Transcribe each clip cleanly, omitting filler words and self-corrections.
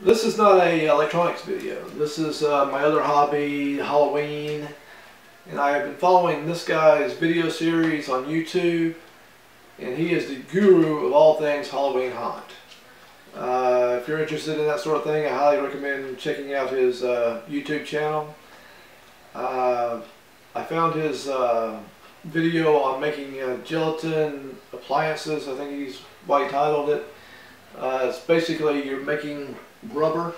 This is not a electronics video. This is my other hobby, Halloween, and I have been following this guy's video series on YouTube, and he is the guru of all things Halloween haunt. If you're interested in that sort of thing, I highly recommend checking out his YouTube channel. I found his video on making gelatin appliances. I think he's what he titled it. It's basically you're making rubber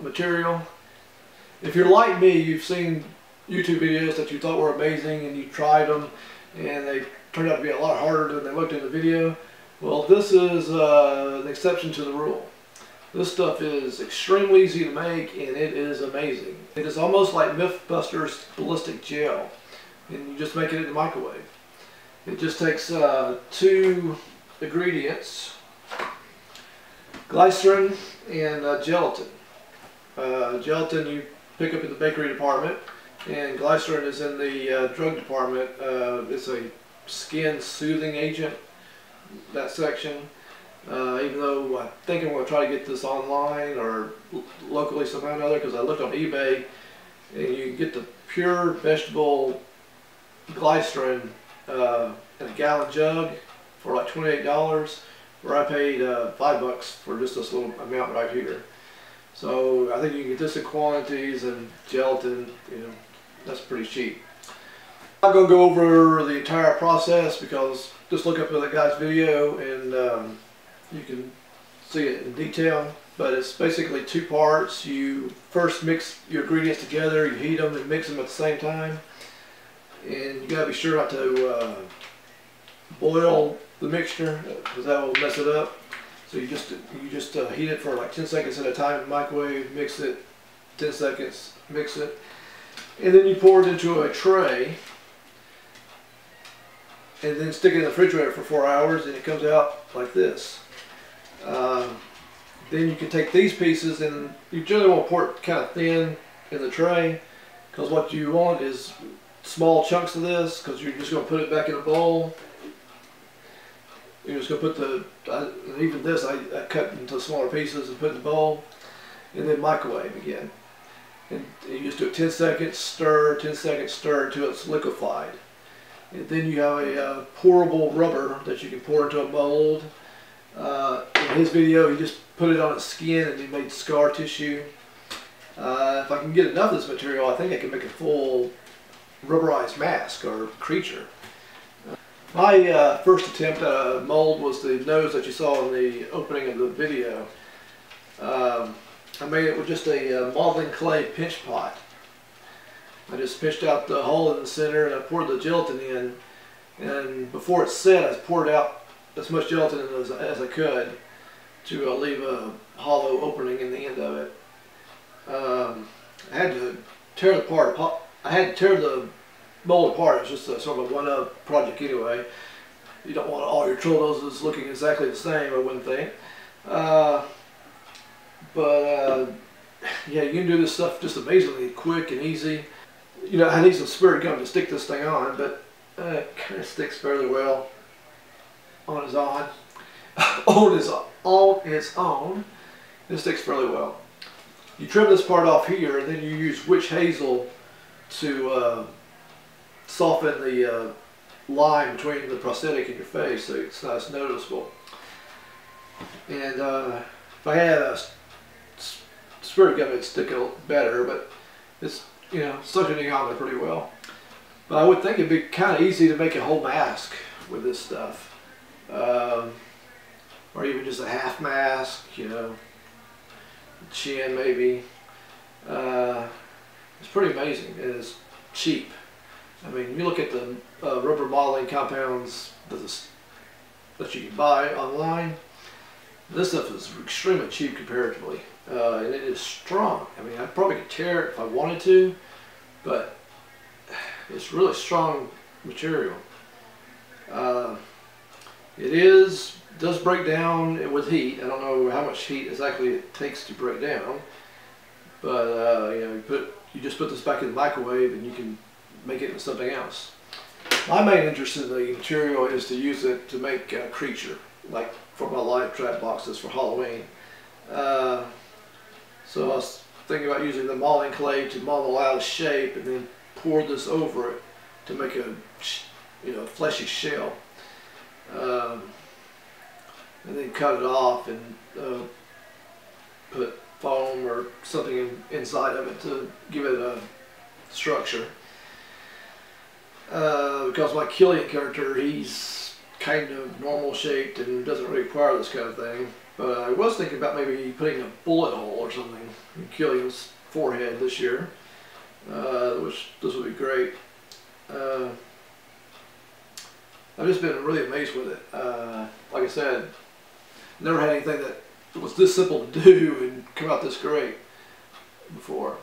material. If you're like me, you've seen YouTube videos that you thought were amazing and you tried them and they turned out to be a lot harder than they looked in the video. Well, this is an exception to the rule. This stuff is extremely easy to make and it is amazing. It is almost like Mythbusters ballistic gel, and you just make it in the microwave. It just takes two ingredients: glycerin and gelatin. Gelatin you pick up in the bakery department, and glycerin is in the drug department. It's a skin soothing agent, that section. Even though I think I'm going to try to get this online or locally somehow or another, because I looked on eBay and you can get the pure vegetable glycerin in a gallon jug for like $28, where I paid $5 for just this little amount right here. So I think you can get this in quantities, and gelatin, that's pretty cheap. I'm not going to go over the entire process, because just look up that guy's video and you can see it in detail. But it's basically two parts. You first mix your ingredients together, you heat them and mix them at the same time, and you got to be sure not to boil the mixture, because that will mess it up. So you just heat it for like 10 seconds at a time in the microwave, mix it, 10 seconds, mix it, and then you pour it into a tray and then stick it in the refrigerator for 4 hours, and it comes out like this. Then you can take these pieces, and you generally want to pour it kind of thin in the tray, because what you want is small chunks of this, because you're just going to put it back in a bowl. You're just going to put even this I cut into smaller pieces and put in the bowl, and then microwave again. And you just do it 10 seconds, stir, 10 seconds, stir until it's liquefied. And then you have a pourable rubber that you can pour into a mold. In his video, he just put it on its skin and he made scar tissue. If I can get enough of this material, I think I can make a full rubberized mask or creature. My first attempt at a mold was the nose that you saw in the opening of the video. I made it with just a modeling clay pinch pot. I just pinched out the hole in the center and I poured the gelatin in, and before it set, I poured out as much gelatin in as I could to leave a hollow opening in the end of it. I had to tear the mold apart. It was just a sort of a one-up project anyway. You don't want all your troll noses looking exactly the same, I wouldn't think. Yeah, you can do this stuff just amazingly quick and easy. I need some spirit gum to stick this thing on, but it kind of sticks fairly well on its own. On its own, it sticks fairly well. You trim this part off here, and then you use witch hazel to soften the line between the prosthetic and your face, so it's not as noticeable. And if I had a spirit gum, it'd stick a better, but it's suctioning on there pretty well. But I would think it'd be kind of easy to make a whole mask with this stuff, or even just a half mask, chin maybe. It's pretty amazing. It is cheap. I mean, you look at the rubber modeling compounds that you can buy online. This stuff is extremely cheap comparatively, and it is strong. I mean, I probably could tear it if I wanted to, but it's really strong material. It does break down with heat. I don't know how much heat exactly it takes to break down, but you just put this back in the microwave and you can make it into something else. My main interest in the material is to use it to make a creature, like for my live trap boxes for Halloween. So I was thinking about using the modeling clay to model out a shape and then pour this over it to make a fleshy shell. And then cut it off and put foam or something inside of it to give it a structure. Because my Killian character, he's kind of normal shaped and doesn't really require this kind of thing. But I was thinking about maybe putting a bullet hole or something in Killian's forehead this year, which this would be great. I've just been really amazed with it. Like I said, never had anything that was this simple to do and come out this great before.